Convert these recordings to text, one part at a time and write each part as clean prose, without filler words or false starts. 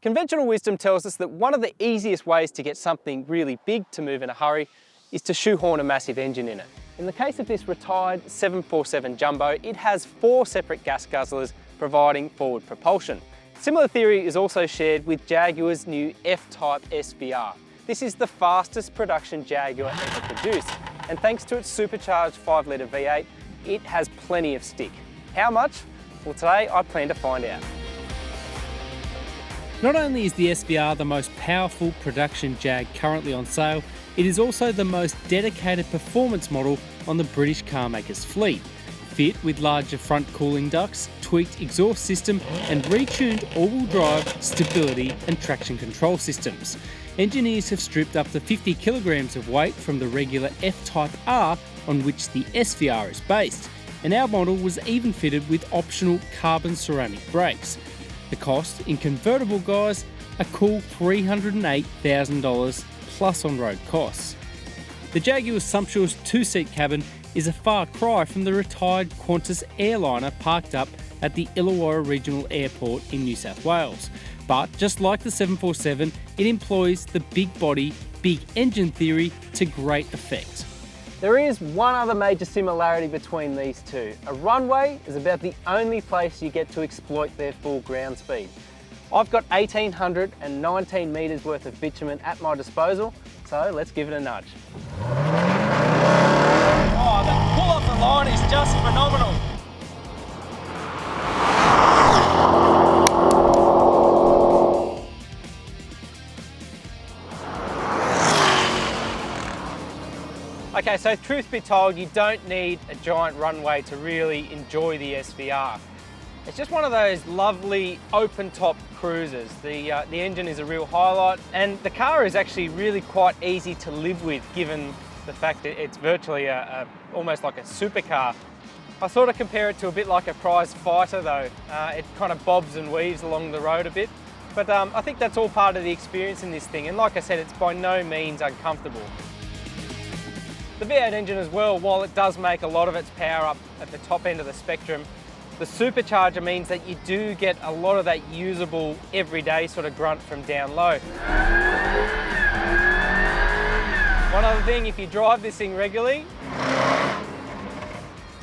Conventional wisdom tells us that one of the easiest ways to get something really big to move in a hurry is to shoehorn a massive engine in it. In the case of this retired 747 Jumbo, it has 4 separate gas guzzlers providing forward propulsion. Similar theory is also shared with Jaguar's new F-Type SVR. This is the fastest production Jaguar ever produced, and thanks to its supercharged 5-litre V8, it has plenty of stick. How much? Well, today I plan to find out. Not only is the SVR the most powerful production Jag currently on sale, it is also the most dedicated performance model on the British car maker's fleet. Fit with larger front cooling ducts, tweaked exhaust system and retuned all-wheel drive, stability and traction control systems. Engineers have stripped up to 50 kilograms of weight from the regular F-Type R on which the SVR is based, and our model was even fitted with optional carbon ceramic brakes. The cost in convertible, guys, a cool $308,000 plus on-road costs. The Jaguar's sumptuous 2-seat cabin is a far cry from the retired Qantas airliner parked up at the Illawarra Regional Airport in New South Wales. But just like the 747, it employs the big body, big engine theory to great effect. There is one other major similarity between these two. A runway is about the only place you get to exploit their full ground speed. I've got 1,819 metres worth of bitumen at my disposal, so let's give it a nudge. Oh, the pull off the line is just phenomenal. Okay, so truth be told, you don't need a giant runway to really enjoy the SVR. It's just one of those lovely open-top cruisers. The engine is a real highlight, and the car is actually really quite easy to live with, given the fact that it's virtually almost like a supercar. I sort of compare it to a bit like a prize fighter though. It kind of bobs and weaves along the road a bit, but I think that's all part of the experience in this thing, and like I said, it's by no means uncomfortable. The V8 engine as well, while it does make a lot of its power up at the top end of the spectrum, the supercharger means that you do get a lot of that usable everyday sort of grunt from down low. One other thing, if you drive this thing regularly,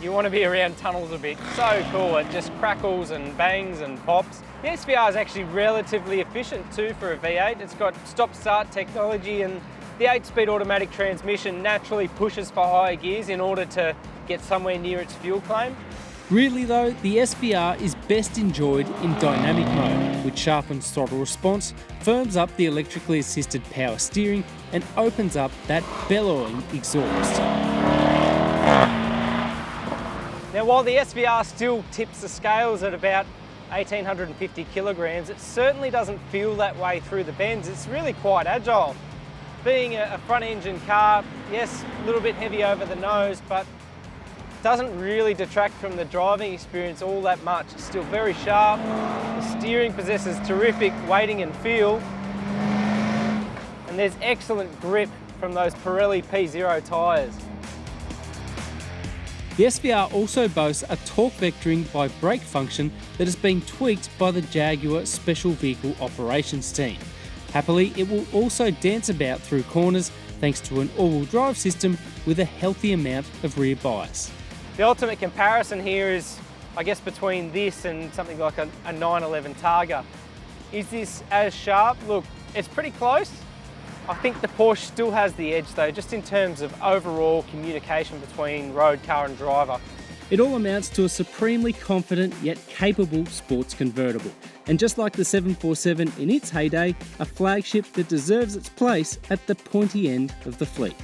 you want to be around tunnels a bit. So cool, it just crackles and bangs and pops. The SVR is actually relatively efficient too for a V8. It's got stop-start technology, and the 8-speed automatic transmission naturally pushes for higher gears in order to get somewhere near its fuel claim. Really though, the SVR is best enjoyed in dynamic mode, which sharpens throttle response, firms up the electrically assisted power steering, and opens up that bellowing exhaust. Now, while the SVR still tips the scales at about 1,850 kilograms, it certainly doesn't feel that way through the bends. It's really quite agile. Being a front engine car, yes, a little bit heavy over the nose, but doesn't really detract from the driving experience all that much. It's still very sharp. The steering possesses terrific weighting and feel, and there's excellent grip from those Pirelli P0 tyres. The SVR also boasts a torque vectoring by brake function that has been tweaked by the Jaguar Special Vehicle Operations team. Happily, it will also dance about through corners thanks to an all-wheel drive system with a healthy amount of rear bias. The ultimate comparison here is, I guess, between this and something like a 911 Targa. Is this as sharp? Look, it's pretty close. I think the Porsche still has the edge though, just in terms of overall communication between road car and driver. It all amounts to a supremely confident yet capable sports convertible. And just like the 747 in its heyday, a flagship that deserves its place at the pointy end of the fleet.